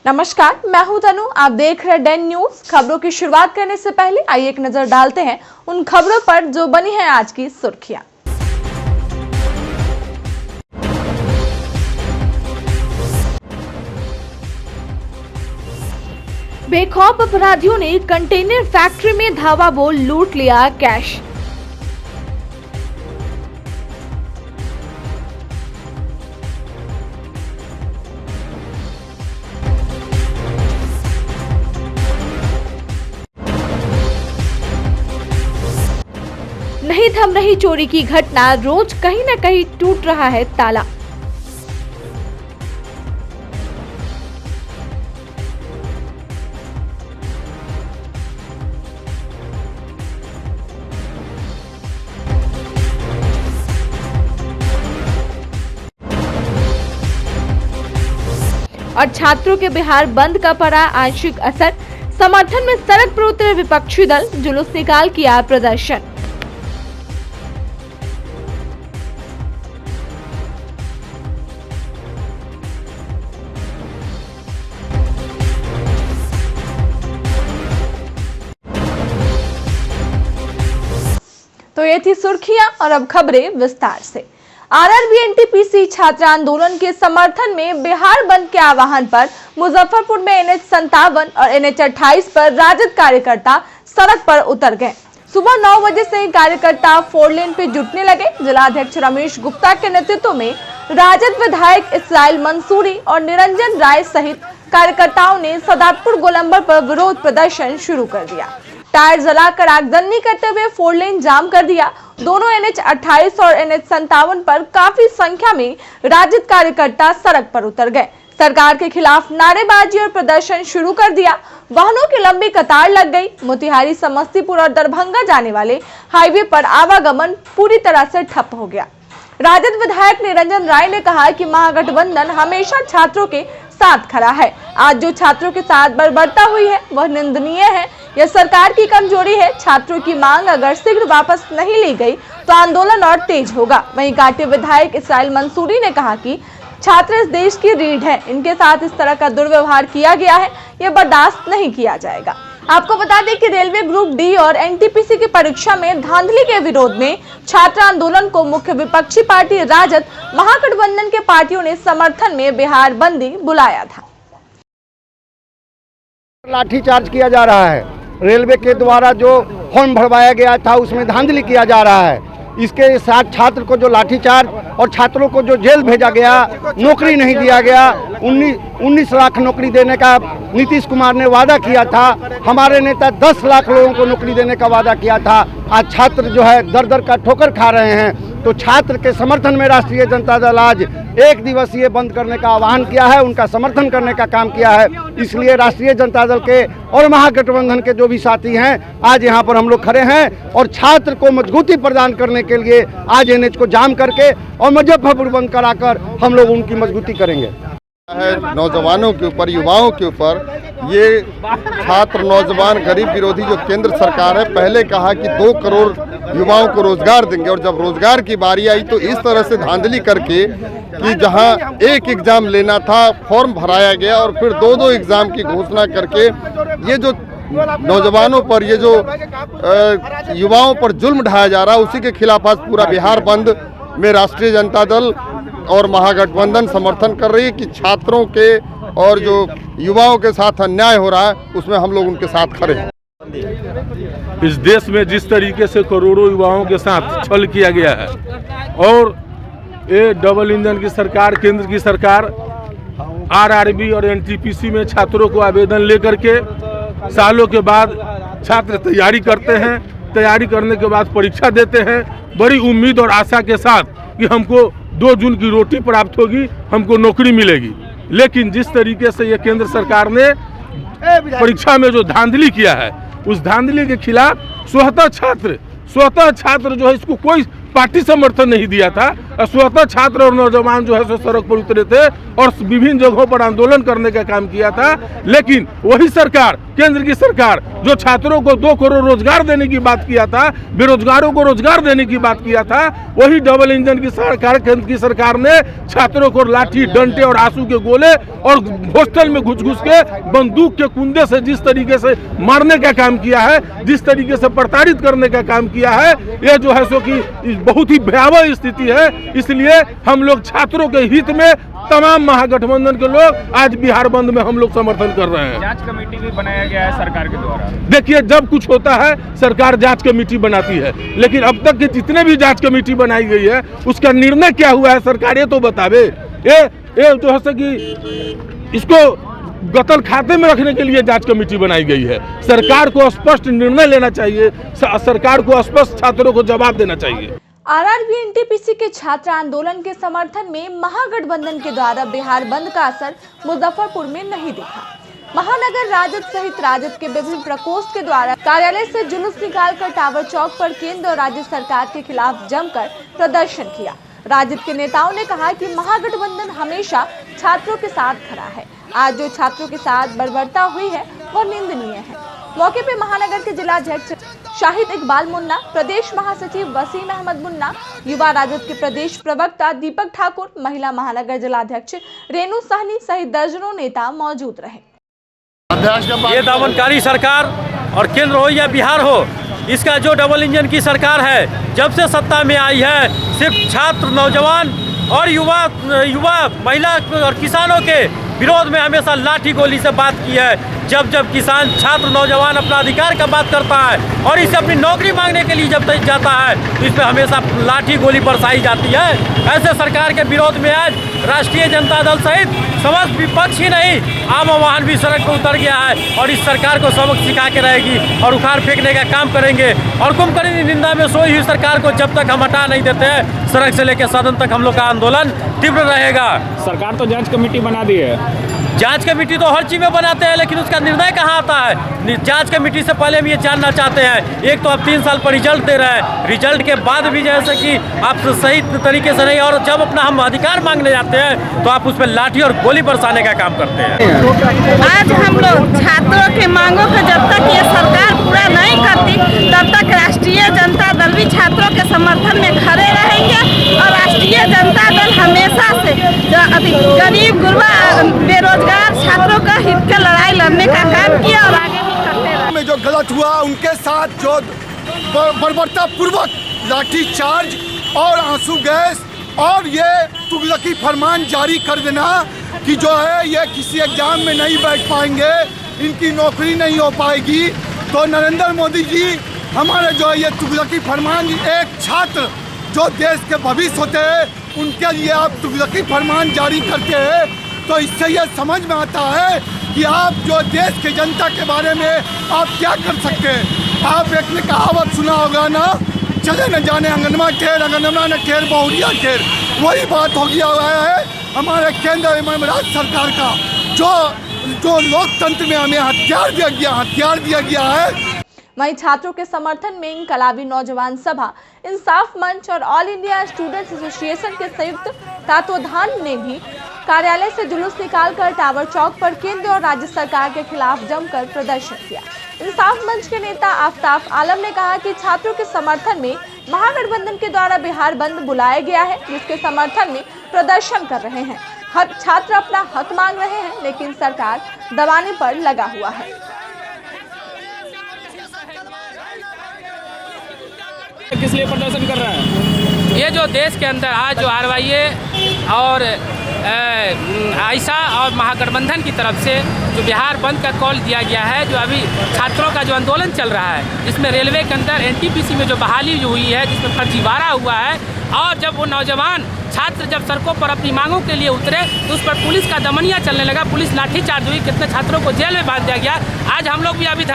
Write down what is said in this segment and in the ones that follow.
नमस्कार, मैं हूं तनु। आप देख रहे डेन न्यूज। खबरों की शुरुआत करने से पहले आइए एक नजर डालते हैं उन खबरों पर जो बनी है आज की सुर्खियां। बेखौफ अपराधियों ने कंटेनर फैक्ट्री में धावा बोल लूट लिया कैश। नहीं थम रही चोरी की घटना, रोज कहीं न कहीं टूट रहा है ताला। और छात्रों के बिहार बंद का पड़ा आंशिक असर, समर्थन में सड़क पर उतरे विपक्षी दल, जुलूस निकाल किया प्रदर्शन। तो ये थी सुर्खियां और अब खबरें विस्तार से। आरआरबी एनटीपीसी छात्र आंदोलन के समर्थन में बिहार बंद के आह्वान पर मुजफ्फरपुर में NH57 और NH28 पर राजद कार्यकर्ता सड़क पर उतर गए। सुबह 9 बजे से कार्यकर्ता 4 लेन पे जुटने लगे। जिलाध्यक्ष रमेश गुप्ता के नेतृत्व में राजद विधायक इस्राइल मंसूरी और निरंजन राय सहित कार्यकर्ताओं ने सदातपुर गोलंबर पर विरोध प्रदर्शन शुरू कर दिया। टायर जलाकर आगजनी करते हुए 4 लेन जाम कर दिया। दोनों NH28 और NH57 पर काफी संख्या में राजद कार्यकर्ता सड़क पर उतर गए। सरकार के खिलाफ नारेबाजी और प्रदर्शन शुरू कर दिया। वाहनों की लंबी कतार लग गई। मोतिहारी, समस्तीपुर और दरभंगा जाने वाले हाईवे पर आवागमन पूरी तरह से ठप हो गया। राजद विधायक निरंजन राय ने कहा कि महागठबंधन हमेशा छात्रों के साथ खड़ा है। आज जो छात्रों के साथ बर्बरता हुई है वह निंदनीय है। यह सरकार की कमजोरी है। छात्रों की मांग अगर शीघ्र वापस नहीं ली गई तो आंदोलन और तेज होगा। वहीं कांटे विधायक इस्राइल मंसूरी ने कहा कि छात्र इस देश की रीढ़ है, इनके साथ इस तरह का दुर्व्यवहार किया गया है, यह बर्दाश्त नहीं किया जाएगा। आपको बता दें कि रेलवे ग्रुप डी और एनटीपीसी की परीक्षा में धांधली के विरोध में छात्र आंदोलन को मुख्य विपक्षी पार्टी राजद महागठबंधन के पार्टियों ने समर्थन में बिहार बंदी बुलाया था। लाठीचार्ज किया जा रहा है। रेलवे के द्वारा जो फॉर्म भरवाया गया था उसमें धांधली किया जा रहा है। इसके साथ छात्र को जो लाठीचार्ज और छात्रों को जो जेल भेजा गया, नौकरी नहीं दिया गया। 19 लाख नौकरी देने का नीतीश कुमार ने वादा किया था। हमारे नेता 10 लाख लोगों को नौकरी देने का वादा किया था। आज छात्र जो है दर दर का ठोकर खा रहे हैं। तो छात्र के समर्थन में राष्ट्रीय जनता दल आज 1 दिवसीय बंद करने का आह्वान किया है, उनका समर्थन करने का काम किया है। इसलिए राष्ट्रीय जनता दल के और महागठबंधन के जो भी साथी हैं, आज यहाँ पर हम लोग खड़े हैं और छात्र को मजबूती प्रदान करने के लिए आज NH को जाम करके और मुजफ्फरपुर बंद कराकर हम लोग उनकी मजबूती करेंगे। नौजवानों के ऊपर, युवाओं के ऊपर ये छात्र नौजवान गरीब विरोधी जो केंद्र सरकार है, पहले कहा कि 2 करोड़ युवाओं को रोजगार देंगे और जब रोजगार की बारी आई तो इस तरह से धांधली करके कि जहां एक एग्जाम लेना था फॉर्म भराया गया और फिर 2-2 एग्जाम की घोषणा करके ये जो नौजवानों पर, ये जो युवाओं पर जुल्म ढाया जा रहा है, उसी के खिलाफ आज पूरा बिहार बंद में राष्ट्रीय जनता दल और महागठबंधन समर्थन कर रही है कि छात्रों के और जो युवाओं के साथ अन्याय हो रहा है उसमें हम लोग उनके साथ खड़े हैं। इस देश में जिस तरीके से करोड़ों युवाओं के साथ छल किया गया है और ये डबल इंजन की सरकार, केंद्र की सरकार आरआरबी और एनटीपीसी में छात्रों को आवेदन लेकर के सालों के बाद छात्र तैयारी करते हैं। तैयारी करने के बाद परीक्षा देते हैं बड़ी उम्मीद और आशा के साथ कि हमको 2 जून की रोटी प्राप्त होगी, हमको नौकरी मिलेगी। लेकिन जिस तरीके से ये केंद्र सरकार ने परीक्षा में जो धांधली किया है, उस धांधली के खिलाफ स्वतः छात्र जो है, इसको कोई पार्टी समर्थन नहीं दिया था। स्वतः छात्र और नौजवान जो है सो सड़क पर उतरे थे और विभिन्न जगहों पर आंदोलन करने का काम किया था। लेकिन वही सरकार, केंद्र की सरकार, जो छात्रों को 2 करोड़ रोजगार देने की बात किया था, बेरोजगारों को रोजगार देने की बात किया था, वही डबल इंजन की सरकार, केंद्र की सरकार ने छात्रों को लाठी, डंडे और आंसू के गोले और हॉस्टल में घुस घुस के बंदूक के कुंदे से जिस तरीके से मारने का काम किया है, जिस तरीके से प्रताड़ित करने का काम किया है, यह जो है सो कि बहुत ही भयावह स्थिति है। इसलिए हम लोग छात्रों के हित में तमाम महागठबंधन के लोग आज बिहार बंद में हम लोग समर्थन कर रहे हैं। जांच कमेटी भी बनाया गया है सरकार के द्वारा। देखिए, जब कुछ होता है सरकार जांच कमेटी बनाती है, लेकिन अब तक के जितने भी जांच कमेटी बनाई गई है उसका निर्णय क्या हुआ है सरकार ये तो बतावे। ये जो है कि इसको गतल खाते में रखने के लिए जांच कमेटी बनाई गई है। सरकार को स्पष्ट निर्णय लेना चाहिए, सरकार को स्पष्ट छात्रों को जवाब देना चाहिए। आरआरबी एनटीपीसी के छात्र आंदोलन के समर्थन में महागठबंधन के द्वारा बिहार बंद का असर मुजफ्फरपुर में नहीं दिखा। महानगर राजद सहित राजद के विभिन्न प्रकोष्ठ के द्वारा कार्यालय से जुलूस निकालकर टावर चौक पर केंद्र और राज्य सरकार के खिलाफ जमकर प्रदर्शन किया। राजद के नेताओं ने कहा कि महागठबंधन हमेशा छात्रों के साथ खड़ा है। आज जो छात्रों के साथ बर्बरता हुई है वो निंदनीय है। मौके पे महानगर के जिलाध्यक्ष शाहिद इकबाल मुन्ना, प्रदेश महासचिव वसीम अहमद मुन्ना, युवा राजद के प्रदेश प्रवक्ता दीपक ठाकुर, महिला महानगर जिलाध्यक्ष रेणु सहनी सहित दर्जनों नेता मौजूद रहे। ये दमनकारी सरकार और केंद्र हो या बिहार हो, इसका जो डबल इंजन की सरकार है जब से सत्ता में आई है, सिर्फ छात्र, नौजवान और युवा महिला और किसानों के विरोध में हमेशा लाठी गोली से बात की है। जब किसान, छात्र, नौजवान अपना अधिकार का बात करता है और इसे अपनी नौकरी मांगने के लिए जब तक जाता है तो इस पर हमेशा लाठी गोली बरसाई जाती है। ऐसे सरकार के विरोध में आज राष्ट्रीय जनता दल सहित समस्त विपक्ष ही नहीं, आम आवाम भी सड़क पर उतर गया है और इस सरकार को सबक सिखा के रहेगी और उखाड़ फेंकने का काम करेंगे। और कुंभकर्ण निंदा में सोई हुई सरकार को जब तक हम हटा नहीं देते हैं, सड़क से लेकर सदन तक हम लोग का आंदोलन तीव्र रहेगा। सरकार तो जांच कमेटी बना दी है। जांच कमेटी तो हर चीज में बनाते हैं, लेकिन उसका निर्णय कहाँ आता है? जांच कमेटी से पहले हम ये जानना चाहते हैं, एक तो आप 3 साल पर रिजल्ट दे रहे हैं, रिजल्ट के बाद भी जैसे कि आप सही तरीके से नहीं, और जब अपना हम अधिकार मांगने जाते हैं तो आप उस पर लाठी और गोली बरसाने का काम करते हैं। आज हम लोग छात्रों के मांगों को जब तक ये सरकार पूरा नहीं करती तब तक राष्ट्रीय जनता दल भी छात्रों के समर्थन में खड़े रहेंगे। और राष्ट्रीय जनता दल हमेशा से गरीब, गुरबा, बेरोजगार छात्रों का हित के लड़ाई लड़ने का काम किया और आगे भी करते रहेंगे। जो गलत हुआ उनके साथ जो बर्बरता पूर्वक लाठीचार्ज और आंसू गैस और ये तुगलकी फरमान जारी कर देना कि जो है ये किसी एग्जाम में नहीं बैठ पाएंगे, इनकी नौकरी नहीं हो पाएगी, तो नरेंद्र मोदी जी हमारे जो है ये तुगलकी फरमान, एक छात्र जो देश के भविष्य होते हैं उनके लिए आप तुगलकी फरमान जारी करते हैं, तो इससे ये समझ में आता है कि आप जो देश के जनता के बारे में आप क्या कर सकते हैं। आप एक ने कहावत सुना होगा ना, चले न जाने अंगनमा ठेर, अंगनमा न ठेर बहुरिया ठेर, वही बात हो गया हुआ है हमारे केंद्र एवं राज्य सरकार का, जो लोकतंत्र में हमें हथियार दिया गया है। वहीं छात्रों के समर्थन में इनकलाबी नौजवान सभा, इंसाफ मंच और ऑल इंडिया स्टूडेंट्स एसोसिएशन के संयुक्त तत्वाधान ने भी कार्यालय से जुलूस निकालकर टावर चौक पर केंद्र और राज्य सरकार के खिलाफ जमकर प्रदर्शन किया। इंसाफ मंच के नेता आफ्ताब आलम ने कहा कि छात्रों के समर्थन में महागठबंधन के द्वारा बिहार बंद बुलाया गया है, जिसके समर्थन में प्रदर्शन कर रहे हैं। छात्र अपना हक मांग रहे हैं, लेकिन सरकार दबाने पर लगा हुआ है। किस लिए प्रदर्शन कर रहा है? ये जो देश के अंदर आज जो RYA और आयशा और महागठबंधन की तरफ से जो बिहार बंद का कॉल दिया गया है, जो अभी छात्रों का जो आंदोलन चल रहा है, जिसमें रेलवे के अंदर NTPC में जो बहाली हुई है, जिसमें फर्जीवाड़ा हुआ है, और जब वो नौजवान छात्र जब सड़कों पर अपनी मांगों के लिए उतरे तो उस पर पुलिस का दमनिया चलने लगा, पुलिस लाठीचार्ज हुई, कितने छात्रों को जेल में बांध दिया गया। आज हम लोग भी अभी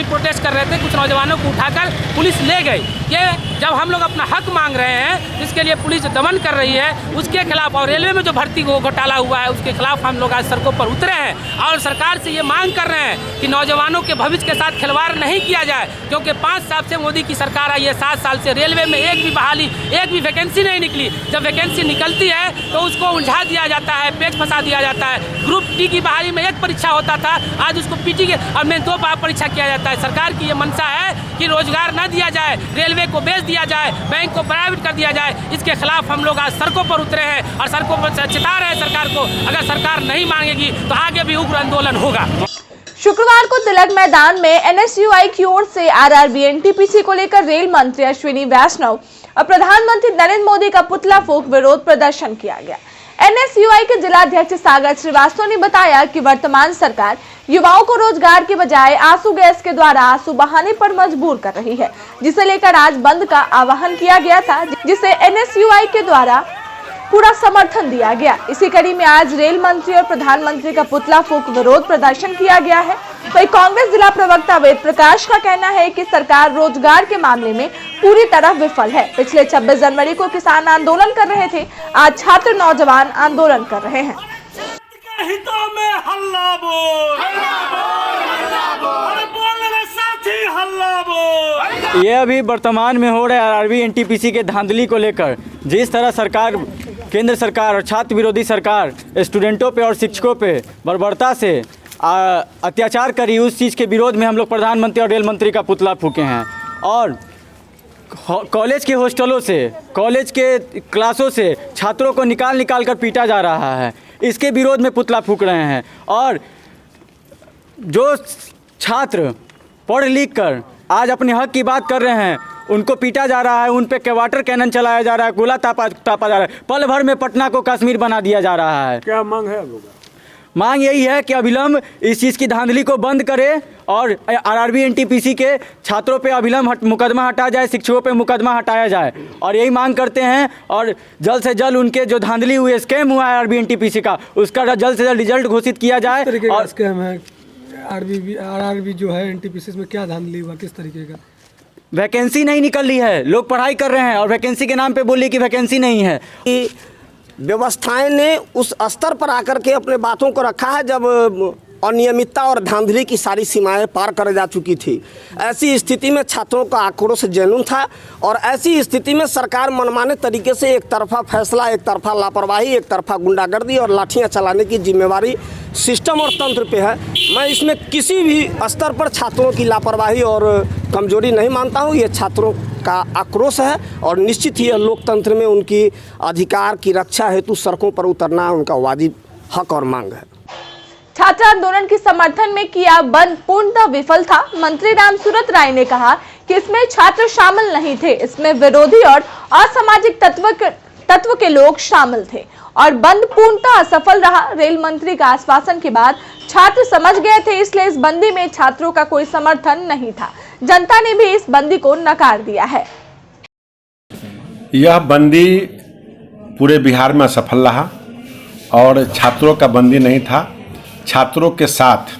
प्रोटेस्ट कर रहे थे, कुछ नौजवानों को उठाकर पुलिस ले गई। ये जब हम लोग अपना हक मांग रहे हैं, इस जिसके लिए पुलिस दमन कर रही है उसके खिलाफ, और रेलवे में जो भर्ती घोटाला हुआ है उसके खिलाफ हम लोग आज सड़कों पर उतरे हैं और सरकार से ये मांग कर रहे हैं कि नौजवानों के भविष्य के साथ खिलवाड़ नहीं किया जाए, क्योंकि 5 साल से मोदी की सरकार आई है, 7 साल से रेलवे में एक भी बहाली, एक भी वैकेंसी नहीं निकली। जब वैकेंसी निकलती है तो उसको उलझा दिया जाता है, पेच फंसा दिया जाता है। ग्रुप डी की बहाली में एक परीक्षा होता था, आज उसको पीटी के और में 2 बार परीक्षा किया जाता है। सरकार की ये मंशा है कि रोजगार न दिया जाए, रेलवे को बेच दिया जाए, बैंक को प्राइवेट कर दिया जाए। इसके खिलाफ हम लोग आज सड़कों पर उतरे हैं और सड़कों पर चेता रहे हैं सरकार को, अगर सरकार नहीं मांगेगी तो आगे भी उग्र आंदोलन होगा। शुक्रवार को तिलक मैदान में एनएसयूआई की ओर से आरआरबी एनटीपीसी को लेकर रेल मंत्री अश्विनी वैष्णव और प्रधानमंत्री नरेंद्र मोदी का पुतला फूंक विरोध प्रदर्शन किया गया। एनएसयूआई के जिलाध्यक्ष सागर श्रीवास्तव ने बताया कि वर्तमान सरकार युवाओं को रोजगार के बजाय आंसू गैस के द्वारा आंसू बहाने पर मजबूर कर रही है, जिसे लेकर आज बंद का आह्वान किया गया था, जिसे एनएसयूआई के द्वारा पूरा समर्थन दिया गया। इसी कड़ी में आज रेल मंत्री और प्रधानमंत्री का पुतला फूंक विरोध प्रदर्शन किया गया है। वहीं कांग्रेस जिला प्रवक्ता वेद प्रकाश का कहना है कि सरकार रोजगार के मामले में पूरी तरह विफल है। पिछले 26 जनवरी को किसान आंदोलन कर रहे थे, आज छात्र नौजवान आंदोलन कर रहे हैं। ये अभी वर्तमान में हो रहा है आरआरबी एनटीपीसी के धांधली को लेकर, जिस तरह सरकार, केंद्र सरकार और छात्र विरोधी सरकार स्टूडेंटों पे और शिक्षकों पे बर्बरता से अत्याचार करी, उस चीज़ के विरोध में हम लोग प्रधानमंत्री और रेल मंत्री का पुतला फूके हैं। और कॉलेज के हॉस्टलों से, कॉलेज के क्लासों से छात्रों को निकाल कर पीटा जा रहा है, इसके विरोध में पुतला फूक रहे हैं। और जो छात्र पढ़ लिख कर आज अपने हक की बात कर रहे हैं, उनको पीटा जा रहा है, उन पे वाटर कैनन चलाया जा रहा है, गोला टापा जा रहा है, पल भर में पटना को कश्मीर बना दिया जा रहा है। क्या मांग है लोग? मांग यही है कि अविलंब इस चीज़ की धांधली को बंद करे और आरआरबी एनटीपीसी के छात्रों पे अविलंब मुकदमा हटा जाए, शिक्षकों पे मुकदमा हटाया जाए, और यही मांग करते हैं। और जल्द से जल्द उनके जो धांधली हुए, स्कैम हुआ है आरआरबी एनटीपीसी का, उसका जल्द से जल्द रिजल्ट घोषित किया जाए। और स्कैम है आरआरबी जो है एनटीपीसी में, क्या धांधली हुआ, किस तरीके का? वैकेंसी नहीं निकल रही है, लोग पढ़ाई कर रहे हैं और वैकेंसी के नाम पे बोली कि वैकेंसी नहीं है। व्यवस्थाएं ने उस स्तर पर आकर के अपने बातों को रखा है जब अनियमितता और धांधली की सारी सीमाएं पार कर जा चुकी थी। ऐसी स्थिति में छात्रों का आक्रोश जेन्युइन था और ऐसी स्थिति में सरकार मनमाने तरीके से एक तरफा फैसला, एक तरफा लापरवाही, एक तरफा गुंडागर्दी और लाठियां चलाने की जिम्मेवारी सिस्टम और तंत्र पे है। मैं इसमें किसी भी स्तर पर छात्रों की लापरवाही और कमजोरी नहीं मानता हूँ। ये छात्रों का आक्रोश है और निश्चित ही लोकतंत्र में उनकी अधिकार की रक्षा हेतु सड़कों पर उतरना उनका वाजिब हक और मांग है। छात्र आंदोलन के समर्थन में किया बंद पूर्णतः विफल था। मंत्री रामसूरत राय ने कहा कि इसमें छात्र शामिल नहीं थे, इसमें विरोधी और असामाजिक तत्व के लोग शामिल थे और बंद पूर्णतः असफल रहा। रेल मंत्री का आश्वासन के बाद छात्र समझ गए थे, इसलिए इस बंदी में छात्रों का कोई समर्थन नहीं था। जनता ने भी इस बंदी को नकार दिया है। यह बंदी पूरे बिहार में असफल रहा और छात्रों का बंदी नहीं था। छात्रों के साथ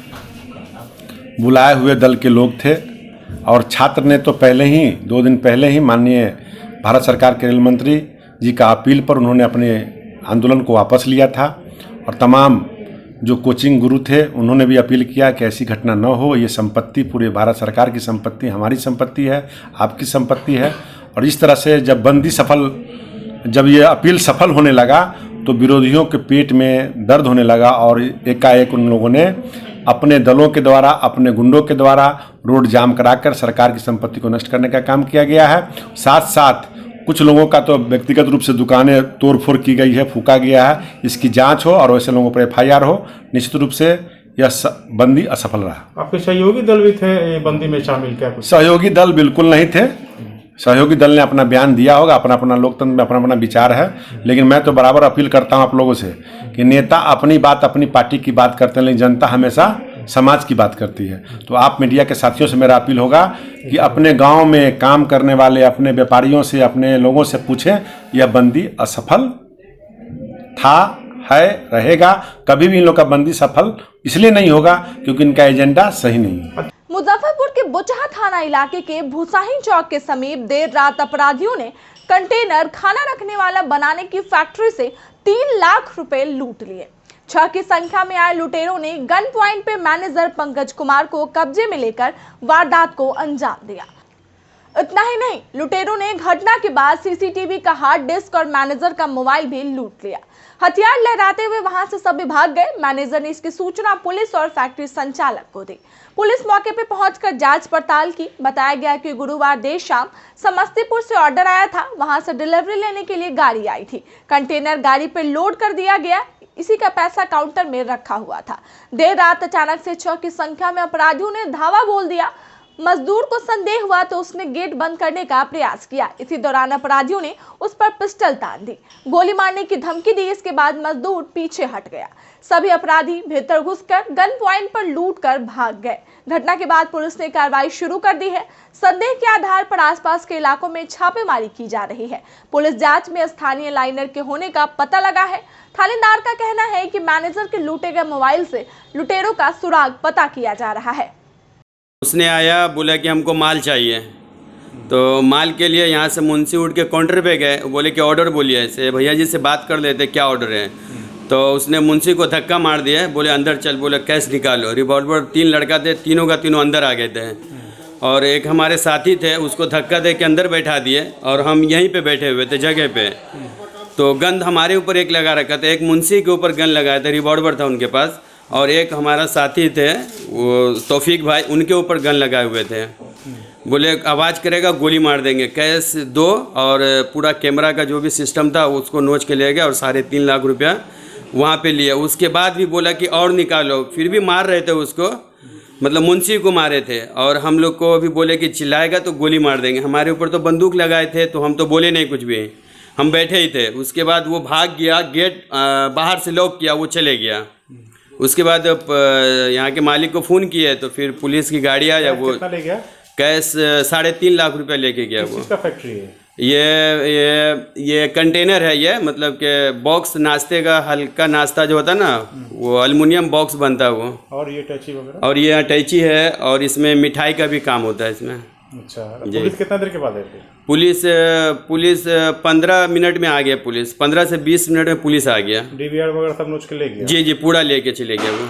बुलाए हुए दल के लोग थे और छात्र ने तो पहले ही 2 दिन पहले ही माननीय भारत सरकार के रेल मंत्री जी का अपील पर उन्होंने अपने आंदोलन को वापस लिया था और तमाम जो कोचिंग गुरु थे उन्होंने भी अपील किया कि ऐसी घटना न हो। ये संपत्ति पूरे भारत सरकार की संपत्ति, हमारी संपत्ति है, आपकी संपत्ति है। और इस तरह से जब ये अपील सफल होने लगा तो विरोधियों के पेट में दर्द होने लगा और एकाएक उन लोगों ने अपने दलों के द्वारा, अपने गुंडों के द्वारा रोड जाम कराकर सरकार की संपत्ति को नष्ट करने का काम किया गया है। साथ साथ कुछ लोगों का तो व्यक्तिगत रूप से दुकानें तोड़फोड़ की गई है, फूका गया है। इसकी जांच हो और वैसे लोगों पर FIR हो। निश्चित रूप से यह बंदी असफल रहा। आपके सहयोगी दल भी थे ये बंदी में शामिल? क्या कुछ सहयोगी दल बिल्कुल नहीं थे। सहयोगी दल ने अपना बयान दिया होगा, अपना लोकतंत्र में अपना विचार है, लेकिन मैं तो बराबर अपील करता हूं आप लोगों से कि नेता अपनी बात, अपनी पार्टी की बात करते हैं, लेकिन जनता हमेशा समाज की बात करती है। तो आप मीडिया के साथियों से मेरा अपील होगा कि अपने गांव में काम करने वाले अपने व्यापारियों से, अपने लोगों से पूछें, यह बंदी असफल था, है, रहेगा। कभी भी इन लोग का बंदी सफल इसलिए नहीं होगा क्योंकि इनका एजेंडा सही नहीं है। मुजफ्फरपुर के बुचहा थाना इलाके के भूसाहिन चौक के समीप देर रात अपराधियों ने कंटेनर खाना रखने वाला बनाने की फैक्ट्री से 3 लाख रुपए लूट लिए। 6 की संख्या में आए लुटेरों ने गन पॉइंट पे मैनेजर पंकज कुमार को कब्जे में लेकर वारदात को अंजाम दिया। इतना ही नहीं, लुटेरों ने घटना के बाद सीसीटीवी का हार्ड डिस्क और मैनेजर का मोबाइल भी लूट लिया। हथियार लहराते हुए वहां से सभी भाग गए। मैनेजर ने इसकी सूचना पुलिस और फैक्ट्री संचालक को दी। पुलिस मौके पर पहुंचकर जांच पड़ताल की। बताया गया कि गुरुवार देर शाम समस्तीपुर से ऑर्डर आया था, वहां से डिलीवरी लेने के लिए गाड़ी आई थी। कंटेनर गाड़ी पर लोड कर दिया गया, इसी का पैसा काउंटर में रखा हुआ था। देर रात अचानक से 6 की संख्या में अपराधियों ने धावा बोल दिया। मजदूर को संदेह हुआ तो उसने गेट बंद करने का प्रयास किया। इसी दौरान अपराधियों ने उस पर पिस्टल तान दी, गोली मारने की धमकी दी। इसके बाद मजदूर पीछे हट गया। सभी अपराधी भीतर घुसकर गन पॉइंट पर लूट कर भाग गए। घटना के बाद पुलिस ने कार्रवाई शुरू कर दी है। संदेह के आधार पर आसपास के इलाकों में छापेमारी की जा रही है। पुलिस जांच में स्थानीय लाइनर के होने का पता लगा है। थानेदार का कहना है कि मैनेजर के लूटे गए मोबाइल से लुटेरों का सुराग पता किया जा रहा है। उसने आया, बोला कि हमको माल चाहिए, तो माल के लिए यहाँ से मुंशी उठ के काउंटर पे गए। बोले कि ऑर्डर बोलिए, ऐसे भैया जी से बात कर लेते क्या ऑर्डर है। तो उसने मुंशी को धक्का मार दिया, बोले अंदर चल, बोले कैश निकालो। रिवॉल्वर 3 लड़का थे, तीनों का तीनों अंदर आ गए थे और एक हमारे साथी थे, उसको धक्का दे के अंदर बैठा दिए और हम यहीं पे बैठे हुए थे जगह पे। तो गन हमारे ऊपर एक लगा रखा था, एक मुंशी के ऊपर गन लगाया था, रिवॉल्वर था उनके पास, और एक हमारा साथी थे वो तौफीक भाई, उनके ऊपर गन लगाए हुए थे। बोले आवाज़ करेगा गोली मार देंगे, कैश दो और पूरा कैमरा का जो भी सिस्टम था उसको नोच के ले गया और 3.5 लाख रुपया वहाँ पे लिया। उसके बाद भी बोला कि और निकालो, फिर भी मार रहे थे उसको, मतलब मुंशी को मारे थे। और हम लोग को भी बोले कि चिल्लाएगा तो गोली मार देंगे। हमारे ऊपर तो बंदूक लगाए थे तो हम तो बोले नहीं कुछ भी, हम बैठे ही थे। उसके बाद वो भाग गया, गेट बाहर से लॉक किया, वो चले गया। उसके बाद यहाँ के मालिक को फ़ोन किया तो फिर पुलिस की गाड़ी आया, वो ले गया कैश 3.5 लाख रुपया लेके गया। वो किसका फैक्ट्री है? ये कंटेनर है, ये मतलब कि बॉक्स नाश्ते का हल्का नाश्ता जो होता है ना, वो एल्युमिनियम बॉक्स बनता है वो। और ये अटैची वगैरह? और ये अटैची है और इसमें मिठाई का भी काम होता है इसमें। अच्छा, पुलिस कितना देर के बाद आई थी? पुलिस 15 मिनट में आ गया। पुलिस 15 से 20 मिनट में पुलिस आ गया। डीवीआर वगैरह सब नोच के ले गया? जी पूरा लेके चले गया वो।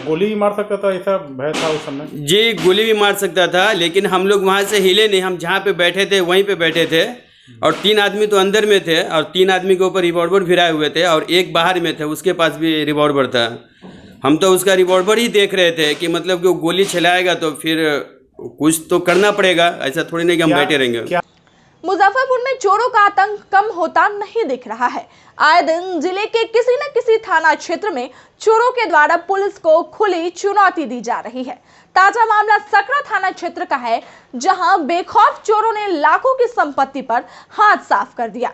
गोली भी मार सकता था, ऐसा भय था उस समय? जी गोली भी मार सकता था, लेकिन हम लोग वहाँ से हिले नहीं। हम जहाँ पे बैठे थे वहीं पे बैठे थे और 3 आदमी तो अंदर में थे और 3 आदमी के ऊपर रिवॉल्वर भिराए हुए थे और एक बाहर में थे, उसके पास भी रिवॉल्वर था। हम तो उसका रिवॉल्वर ही देख रहे थे कि मतलब कि वो गोली चलाएगा तो फिर कुछ तो करना पड़ेगा, ऐसा थोड़ी नहीं कि हम बैठे रहेंगे। मुजफ्फरपुर में चोरों का आतंक कम होता नहीं दिख रहा है। आए दिन जिले के किसी न किसी थाना क्षेत्र में चोरों के द्वारा पुलिस को खुली चुनौती दी जा रही है। ताजा मामला सकरा थाना क्षेत्र का है, जहां बेखौफ चोरों ने लाखों की संपत्ति पर हाथ साफ कर दिया।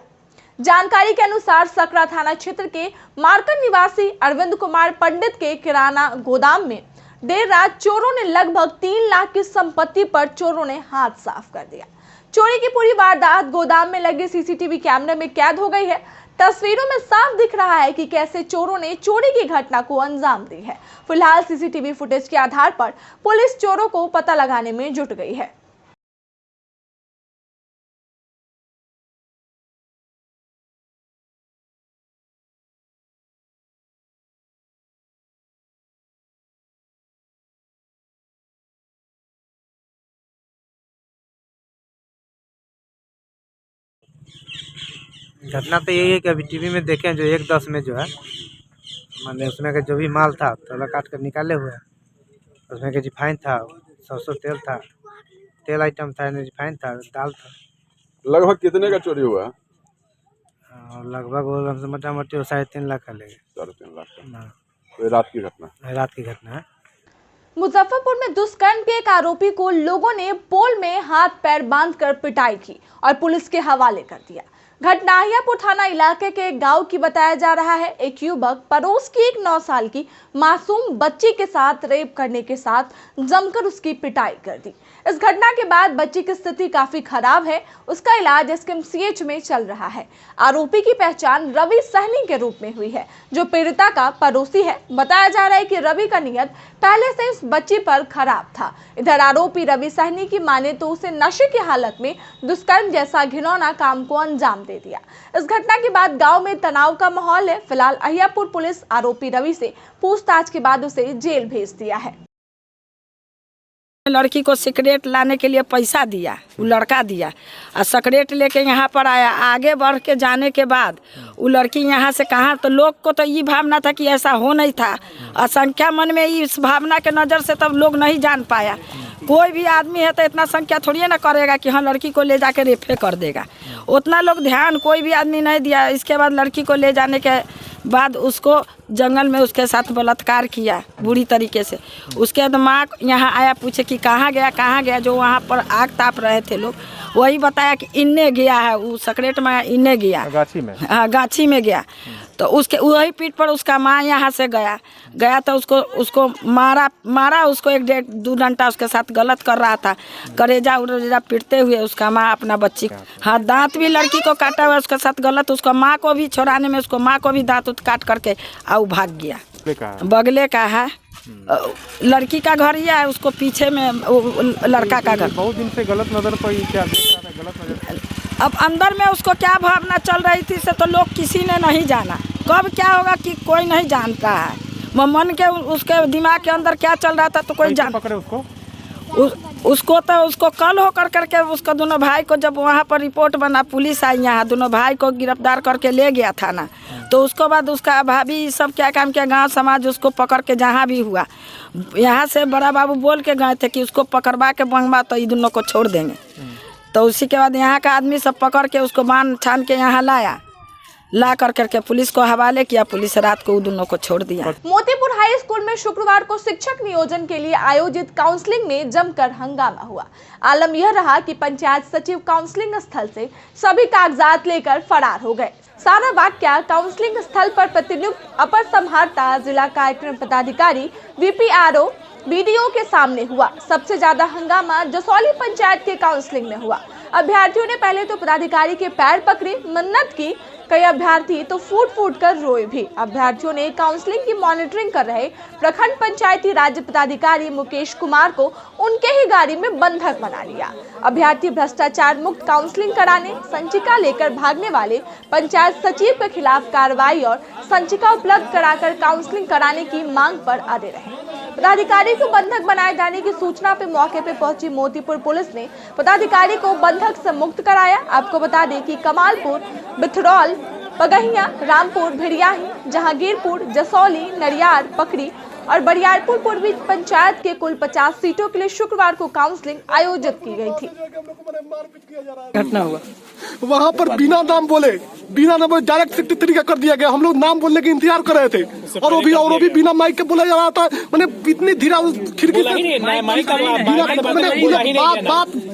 जानकारी के अनुसार सकरा थाना क्षेत्र के मारकन निवासी अरविंद कुमार पंडित के किराना गोदाम में देर रात चोरों ने लगभग 3 लाख की संपत्ति पर चोरों ने हाथ साफ कर दिया। चोरी की पूरी वारदात गोदाम में लगे सीसीटीवी कैमरे में कैद हो गई है। तस्वीरों में साफ दिख रहा है कि कैसे चोरों ने चोरी की घटना को अंजाम दी है। फिलहाल सीसीटीवी फुटेज के आधार पर पुलिस चोरों को पता लगाने में जुट गई है। घटना तो यही है कि अभी टीवी में देखें जो 1-10 में जो है मैंने उसमें का जो भी माल था तोला काट कर निकाले हुए, उसमें का रिफाइन था, सरसों तेल था, तेल आइटम था, रिफाइन था, दाल था। लगभग कितने का चोरी हुआ? लगभग वो हमसे मोटा-मोटी 3.5 लाख का ले गए। 3.5 लाख का? तो रात की घटना है। मुजफ्फरपुर में दुष्कर्म के एक आरोपी को लोगों ने पोल में हाथ पैर बांधकर पिटाई की और पुलिस के हवाले कर दिया। घटना अहियापुर थाना इलाके के एक गांव की बताया जा रहा है। एक युवक पड़ोस की एक 9 साल की मासूम बच्ची के साथ रेप करने के साथ जमकर उसकी पिटाई कर दी। इस घटना के बाद बच्ची की स्थिति काफी खराब है। उसका इलाज एसकेएमसीएच में चल रहा है। आरोपी की पहचान रवि सहनी के रूप में हुई है, जो पीड़िता का पड़ोसी है। बताया जा रहा है कि रवि का नियत पहले से इस बच्ची पर खराब था। इधर आरोपी रवि सहनी की माने तो उसे नशे की हालत में दुष्कर्म जैसा घिनौना काम को अंजाम दे दिया। इस घटना के बाद गांव में तनाव का माहौल है। फिलहाल अहियापुर पुलिस आरोपी रवि से पूछताछ के बाद उसे जेल भेज दिया है। लड़की को सिगरेट लाने के लिए पैसा दिया, वो लड़का दिया और सिगरेट लेके यहाँ पर आया। आगे बढ़ के जाने के बाद वो लड़की यहाँ से कहाँ, तो लोग को तो ये भावना था कि ऐसा हो नहीं था। असंख्या मन में इस भावना के नज़र से तब लोग नहीं जान पाया। कोई भी आदमी है तो इतना संख्या थोड़ी ना करेगा कि हाँ लड़की को ले जाके रेफे कर देगा। उतना लोग ध्यान कोई भी आदमी नहीं दिया। इसके बाद लड़की को ले जाने के बाद उसको जंगल में उसके साथ बलात्कार किया बुरी तरीके से। उसके बाद माँ यहाँ आया, पूछे कि कहाँ गया। जो वहाँ पर आग ताप रहे थे लोग, वही बताया कि इन्ने गया है, वो सेक्रेट में इन्ने गया, गाछी में। हाँ, गाछी में गया। तो उसके वही पीठ पर उसका माँ यहाँ से गया तो उसको मारा उसको 1-2 घंटा उसके साथ गलत कर रहा था। करेजा उरेजा पीटते हुए उसका माँ अपना बच्ची, हाँ दांत भी लड़की को काटा हुआ उसके साथ गलत। उसको माँ को भी छोड़ाने में उसको माँ को भी दांत काट करके और भाग गया। बगले का है, लड़की का घर ही है, उसको पीछे में लड़का का घर। बहुत दिन से गलत नजर पर क्या देख रहा था, गलत नजर। अब अंदर में उसको क्या भावना चल रही थी से तो लोग किसी ने नहीं जाना। कब क्या होगा कि कोई नहीं जानता है। वो मन के उसके दिमाग के अंदर क्या चल रहा था तो कोई जान पकड़े उसको कल होकर करके उसको दोनों भाई को जब वहाँ पर रिपोर्ट बना, पुलिस आई यहाँ, दोनों भाई को गिरफ्तार करके ले गया थाना। तो उसको बाद उसका भाभी सब क्या काम किया, गांव समाज उसको पकड़ के जहाँ भी हुआ, यहाँ से बड़ा बाबू बोल के गए थे कि उसको पकड़वा के बंगवा तो ये दोनों को छोड़ देंगे। तो उसी के बाद यहाँ का आदमी सब पकड़ के उसको बांध छान के यहाँ ला करके पुलिस को हवाले किया। पुलिस रात को उन दोनों को छोड़ दिया। मोतीपुर हाई स्कूल में शुक्रवार को शिक्षक नियोजन के लिए आयोजित काउंसलिंग में जमकर हंगामा हुआ। आलम यह रहा कि पंचायत सचिव काउंसलिंग स्थल से सभी कागजात लेकर फरार हो गए। सारा वाकया काउंसलिंग स्थल पर प्रतिनियुक्त अपर समाहर्ता जिला कार्यक्रम पदाधिकारी VPRO BDO के सामने हुआ। सबसे ज्यादा हंगामा जसौली पंचायत के काउंसलिंग में हुआ। अभ्यर्थियों ने पहले तो पदाधिकारी के पैर पकड़े, मन्नत की। कई अभ्यर्थी तो फूट कर रोए भी। अभ्यर्थियों ने काउंसलिंग की मॉनिटरिंग कर रहे प्रखंड पंचायती राज्य पदाधिकारी मुकेश कुमार को उनके ही गाड़ी में बंधक बना लिया। अभ्यर्थी भ्रष्टाचार मुक्त काउंसलिंग कराने, संचिका लेकर भागने वाले पंचायत सचिव के खिलाफ कार्रवाई और संचिका उपलब्ध कराकर काउंसलिंग कराने की मांग पर अड़े रहे। पदाधिकारी को बंधक बनाए जाने की सूचना पे मौके पे पहुंची मोतीपुर पुलिस ने पदाधिकारी को बंधक से मुक्त कराया। आपको बता दें कि कमालपुर, बिथरौल, पगहिया, रामपुर, भिड़ियाही, जहांगीरपुर, जसौली, नड़ियार, पकड़ी और बरियारपुर पूर्वी पंचायत के कुल 50 सीटों के लिए शुक्रवार को काउंसलिंग आयोजित की गई थी। घटना हुआ वहाँ पर बिना नाम बोले डायरेक्ट सेक्रेटरी का कर दिया गया। हम लोग नाम बोलने के इंतजार कर रहे थे और वो भी बिना माइक के बोला जा रहा था। मैंने इतनी धीरा खिड़की से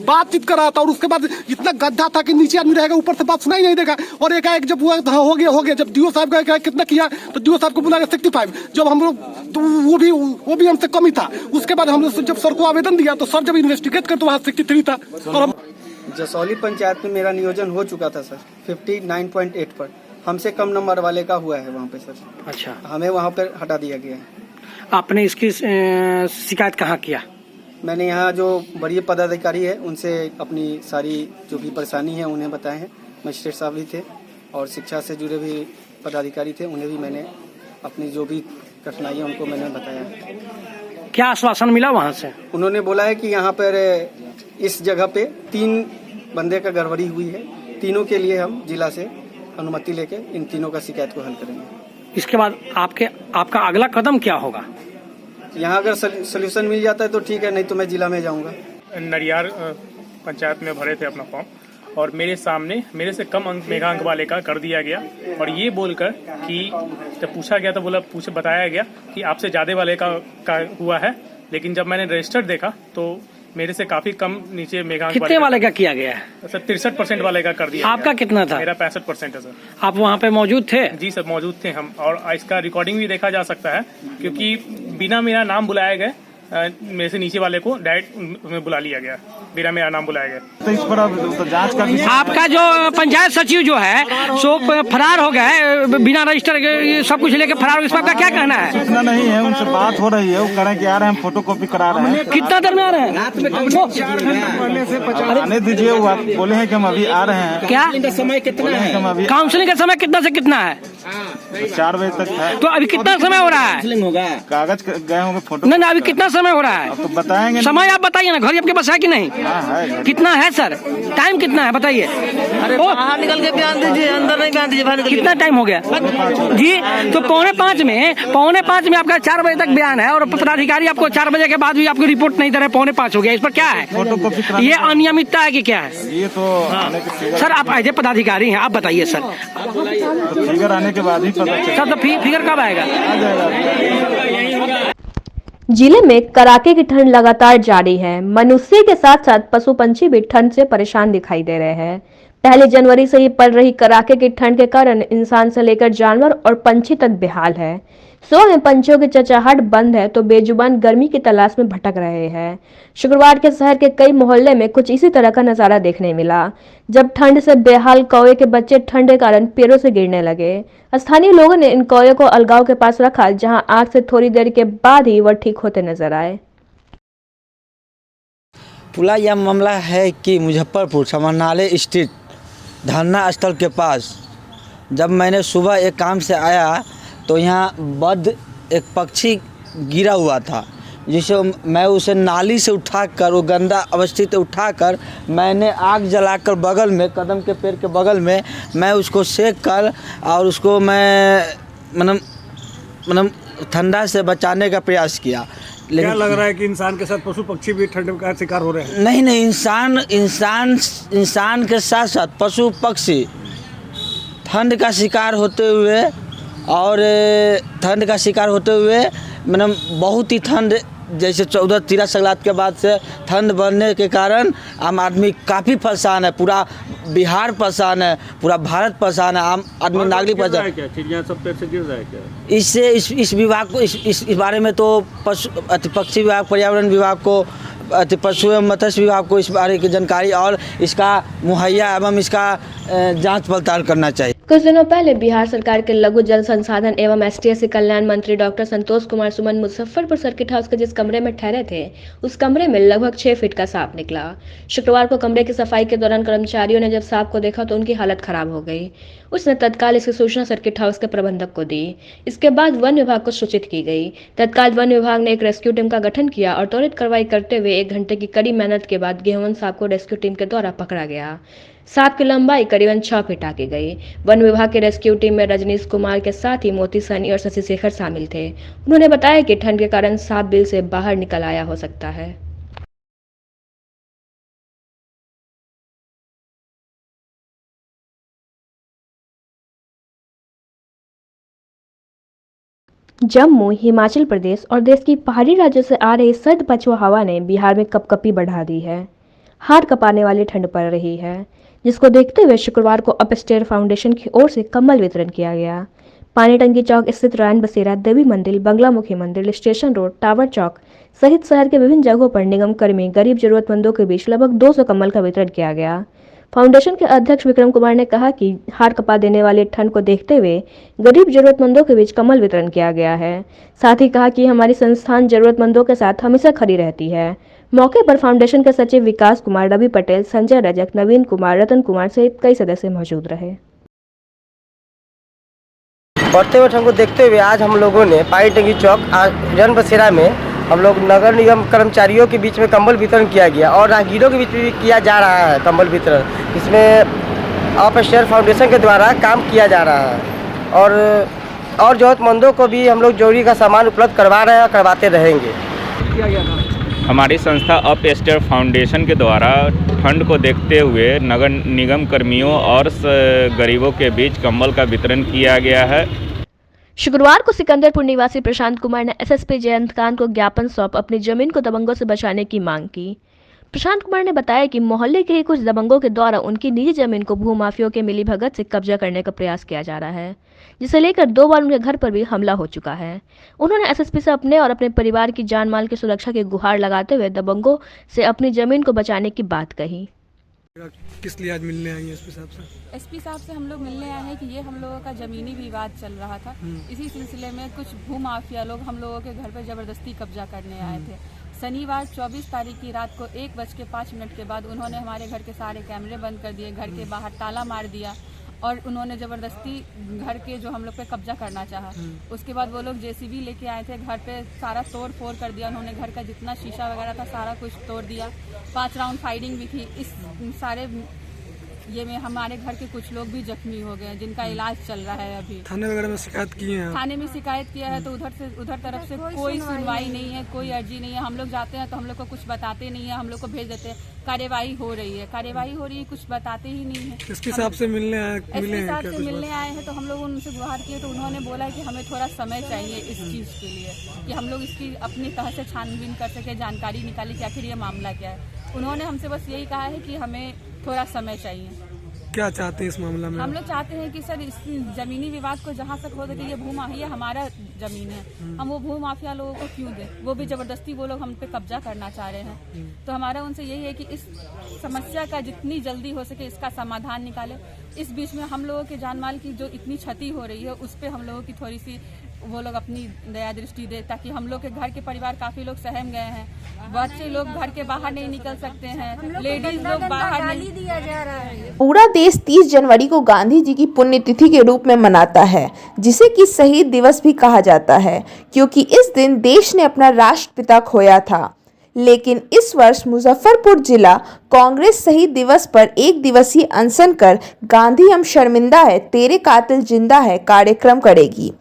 बातचीत कर रहा था और उसके बाद इतना गड्ढा था कि नीचे आदमी रहेगा, ऊपर से बात सुनाई नहीं देगा। और एक जब हुआ हो गया जब DO साहब का कितना किया तो DO साहब को बुला 65। जब हम लोग तो वो भी हमसे कम ही था। उसके बाद हम लोग जब सर को आवेदन दिया तो सर जब इन्वेस्टिगेट कर तो वहाँ 63 था। और हम जसौली पंचायत में मेरा नियोजन हो चुका था सर 59.8 पर। हमसे कम नंबर वाले का हुआ है वहाँ पे सर। अच्छा, हमें वहाँ पर हटा दिया गया है। आपने इसकी शिकायत कहाँ किया? मैंने यहाँ जो बड़ी पदाधिकारी है उनसे अपनी सारी जो भी परेशानी है उन्हें बताए हैं। मजिस्ट्रेट साहब भी थे और शिक्षा से जुड़े भी पदाधिकारी थे, उन्हें भी मैंने अपनी जो भी कठिनाइयाँ उनको मैंने बताया। क्या आश्वासन मिला वहाँ से? उन्होंने बोला है कि यहाँ पर इस जगह पे 3 बंदे का गड़बड़ी हुई है, तीनों के लिए हम जिला से अनुमति लेके इन तीनों का शिकायत को हल करेंगे। इसके बाद आपका अगला कदम क्या होगा? यहाँ अगर सोल्यूशन मिल जाता है तो ठीक है, नहीं तो मैं जिला में जाऊँगा। नड़ियार पंचायत में भरे थे अपना फॉर्म और मेरे सामने मेरे से कम मेघांक वाले का कर दिया गया और ये बोलकर कि जब पूछा गया तो बताया गया कि आपसे ज़्यादा वाले का हुआ है। लेकिन जब मैंने रजिस्टर देखा तो मेरे से काफी कम नीचे मेघांक कितने वाले का किया गया है? सर 63% वाले का कर दिया आपका गया। कितना था? मेरा 65% है सर। आप वहाँ पे मौजूद थे? जी सर मौजूद थे हम, और इसका रिकॉर्डिंग भी देखा जा सकता है, क्योंकि बिना मेरा नाम बुलाए गए मेरे से नीचे वाले को डायरेक्ट उसमें बुला लिया गया, बिना मेरा नाम बुलाया गया। तो इस पर अब तो जांच का विषय। आपका जो पंचायत सचिव जो है सो फरार हो गए, बिना रजिस्टर के सब कुछ लेके फरार हो गए, इस पर आपका क्या कहना है? सूचना नहीं है, उनसे बात हो रही है, वो कह रहे हैं कि आ रहे हैं, हम फोटो कॉपी करा रहे हैं। कितना देर में आ रहे हैं? आने दीजिए, वो आप बोले हैं कि हम अभी आ रहे हैं। क्या समय कितना है? हम अभी काउंसलिंग का समय कितना से कितना है? 4 बजे तक है। तो अभी कितना समय हो रहा है? होगा कागज गए होंगे, फोटो नहीं अभी कितना समय हो रहा है? तो बताएंगे। समय आप बताइए ना, घर आपके पास है कि नहीं? है। कितना है सर? टाइम कितना है बताइए? बाहर निकल के बयान दीजिए, अंदर नहीं बयान दीजिए, बाहर निकल के। कितना टाइम हो गया जी? तो 4:45 में आपका 4 बजे तक बयान है, और पदाधिकारी आपको 4 बजे के बाद भी आपको रिपोर्ट नहीं दे रहे, 4:45 हो गया, इस पर क्या है? फोटो कॉपी ये अनियमितता है कि क्या है? ये तो आने के सर आप एज ए पदाधिकारी हैं, आप बताइए सर। फिगर आने के बाद ही पता चलेगा। सर तो फिगर कब आएगा? आ जाएगा। जिले में कड़ाके की ठंड लगातार जारी है। मनुष्य के साथ साथ पशु पंछी भी ठंड से परेशान दिखाई दे रहे हैं। 1 जनवरी से ही पड़ रही कड़ाके की ठंड के कारण इंसान से लेकर जानवर और पंछी तक बेहाल है। सो में पंछियों की चहचहाहट बंद है तो बेजुबान गर्मी की तलाश में भटक रहे हैं। शुक्रवार के शहर के कई मोहल्ले में कुछ इसी तरह का नजारा देखने मिला, जब ठंड से बेहाल कौवे के बच्चे ठंड के कारण पेड़ों से गिरने लगे। स्थानीय लोगों ने इन कौवे को अलगाव के पास रखा, जहां आग से थोड़ी देर के बाद ही वह ठीक होते नजर आए। पूरा यह मामला है कि मुजफ्फरपुर समाहरणालय स्थित धरना स्थल के पास जब मैंने सुबह एक काम से आया तो यहाँ एक पक्षी गिरा हुआ था, जिसे मैं उसे नाली से उठाकर, वो गंदा अवस्थित उठाकर मैंने आग जलाकर बगल में, कदम के पेड़ के बगल में मैं उसको सेक कर और उसको मैं मतलब ठंडा से बचाने का प्रयास किया। लेकिन क्या लग रहा है कि इंसान के साथ पशु पक्षी भी ठंड का शिकार हो रहे हैं? नहीं, इंसान के साथ साथ पशु पक्षी ठंड का शिकार होते हुए मतलब बहुत ही ठंड, जैसे 14-13 सगलात के बाद से ठंड बढ़ने के कारण आम आदमी काफ़ी परेशान है। पूरा बिहार परेशान है, पूरा भारत परेशान है, आम आदमी नागरिक परेशान है। चिड़िया सब पेड़ से गिर जाए क्या? इससे इस विभाग को इस बारे में तो पक्षी विभाग, पर्यावरण विभाग को, पशु एवं मत्स्य विभाग को इस बारे की जानकारी और इसका मुहैया एवं इसका जांच पड़ताल करना चाहिए। कुछ दिनों पहले बिहार सरकार के लघु जल संसाधन एवं एसटीएस कल्याण मंत्री doctor Santosh Kumar Suman Muzaffarpur circuit house के जिस कमरे में ठहरे थे, उस कमरे में लगभग 6 फीट का सांप निकला। शुक्रवार को कमरे की सफाई के दौरान कर्मचारियों ने जब सांप को देखा तो उनकी हालत खराब हो गई। उसने तत्काल इसकी सूचना सर्किट हाउस के प्रबंधक को दी। इसके बाद वन विभाग को सूचित की गई। तत्काल वन विभाग ने एक रेस्क्यू टीम का गठन किया और त्वरित कार्रवाई करते हुए 1 घंटे की कड़ी मेहनत के बाद गेहूं सांप को रेस्क्यू टीम के द्वारा पकड़ा गया। सांप की लंबाई करीबन 6 फीट आकी गई। वन विभाग के रेस्क्यू टीम में रजनीश कुमार के साथ ही मोती सैनी और शशि शेखर शामिल थे। उन्होंने बताया कि ठंड के कारण सांप बिल से बाहर निकल आया हो सकता है। जम्मू, हिमाचल प्रदेश और देश की पहाड़ी राज्यों से आ रही सर्द पछुआ हवा ने बिहार में कपकपी बढ़ा दी है। हाथ कपाने वाली ठंड पड़ रही है, जिसको देखते हुए शुक्रवार को अपस्टेयर फाउंडेशन की ओर से कंबल वितरण किया गया। पानी टंकी चौक स्थित रैन बसेरा, देवी मंदिर, बंगलामुखी मंदिर, स्टेशन रोड, टावर चौक सहित शहर के विभिन्न जगहों पर निगम कर्मी गरीब जरूरतमंदों के बीच लगभग 200 कंबल का वितरण किया गया। फाउंडेशन के अध्यक्ष विक्रम कुमार ने कहा कि हाथ कपा देने वाली ठंड को देखते हुए गरीब जरूरतमंदों के बीच कंबल वितरण किया गया है। साथ ही कहा कि हमारी संस्थान जरूरतमंदों के साथ हमेशा खड़ी रहती है। मौके पर फाउंडेशन के सचिव विकास कुमार, रवि पटेल, संजय रजक, नवीन कुमार, रतन कुमार सहित कई सदस्य मौजूद रहे। बढ़ते हुए ठंड को देखते हुए आज हम लोगों ने पानी टंकी चौक रैन बसेरा में हम लोग नगर निगम कर्मचारियों के बीच में कंबल वितरण किया गया और राहगीरों के बीच में भी किया जा रहा है कंबल वितरण। इसमें अपस्टेयर फाउंडेशन के द्वारा काम किया जा रहा है और जरूरतमंदों को भी हम लोग जरूरी का सामान उपलब्ध करवा रहे हैं और करवाते रहेंगे। हमारी संस्था अपस्टेयर फाउंडेशन के द्वारा ठंड को देखते हुए नगर निगम कर्मियों और गरीबों के बीच कंबल का वितरण किया गया है। शुक्रवार को सिकंदरपुर निवासी प्रशांत कुमार ने एसएसपी जयंतकांत को ज्ञापन सौंप अपनी जमीन को दबंगों से बचाने की मांग की। प्रशांत कुमार ने बताया कि मोहल्ले के ही कुछ दबंगों के द्वारा उनकी निजी जमीन को भूमाफियों के मिलीभगत से कब्जा करने का प्रयास किया जा रहा है, जिसे लेकर 2 बार उनके घर पर भी हमला हो चुका है। उन्होंने एसएसपी से अपने और अपने परिवार की जान माल की सुरक्षा की गुहार लगाते हुए दबंगों से अपनी जमीन को बचाने की बात कही। किस लिए आज मिलने आई हैं एसपी साहब से? एसपी साहब से हम लोग मिलने आए हैं कि ये हम लोगों का जमीनी विवाद चल रहा था। इसी सिलसिले में कुछ भूमाफिया लोग हम लोगों के घर पर जबरदस्ती कब्जा करने आए थे। शनिवार 24 तारीख की रात को 1:05 के बाद उन्होंने हमारे घर के सारे कैमरे बंद कर दिए, घर के बाहर ताला मार दिया और उन्होंने ज़बरदस्ती घर के जो हम लोग पे कब्जा करना चाहा। उसके बाद वो लोग जेसीबी लेके आए थे, घर पे सारा तोड़ फोड़ कर दिया उन्होंने। घर का जितना शीशा वगैरह था सारा कुछ तोड़ दिया। 5 राउंड फायरिंग भी थी। इस सारे ये में हमारे घर के कुछ लोग भी जख्मी हो गए जिनका इलाज चल रहा है। अभी थाने वगैरह में शिकायत की है? थाने में शिकायत किया है तो उधर तरफ से कोई सुनवाई नहीं है, कोई अर्जी नहीं है। हम लोग जाते हैं तो हम लोग को कुछ बताते नहीं है, हम लोग को भेज देते हैं। कार्यवाही हो रही है, कुछ बताते ही नहीं है। एसपी साहब से मिलने आए हैं तो हम लोग उनसे गुहार किए तो उन्होंने बोला कि हमें थोड़ा समय चाहिए इस चीज़ के लिए, कि हम लोग इसकी अपनी तरह से छानबीन कर सके, जानकारी निकाली कि आखिर ये मामला क्या है। उन्होंने हमसे बस यही कहा है कि हमें थोड़ा समय चाहिए। क्या चाहते हैं इस मामला में? हम लोग चाहते हैं कि सर इस जमीनी विवाद को जहाँ तक हो सके, ये भूमाफिया हमारा जमीन है, हम वो भूमाफिया लोगों को क्यों दें? वो भी जबरदस्ती वो लोग हम पे कब्जा करना चाह रहे हैं। तो हमारा उनसे यही है कि इस समस्या का जितनी जल्दी हो सके इसका समाधान निकाले। इस बीच में हम लोगों के जानमाल की जो इतनी क्षति हो रही है उस पर हम लोगों की थोड़ी सी वो लोग अपनी दया दृष्टि दे, ताकि हम लोग के घर के परिवार काफी लोग सहम गए हैं। बच्चे लोग घर के बाहर नहीं निकल सकते हैं, लेडीज लोग बाहर नहीं दिया जा रहा है। पूरा देश 30 जनवरी को गांधी जी की पुण्यतिथि के रूप में मनाता है, जिसे कि शहीद दिवस भी कहा जाता है, क्योंकि इस दिन देश ने अपना राष्ट्रपिता खोया था। लेकिन इस वर्ष मुजफ्फरपुर जिला कांग्रेस शहीद दिवस पर 1 दिवसीय अनशन कर गांधी हम शर्मिंदा है तेरे कातिल जिंदा है कार्यक्रम करेगी।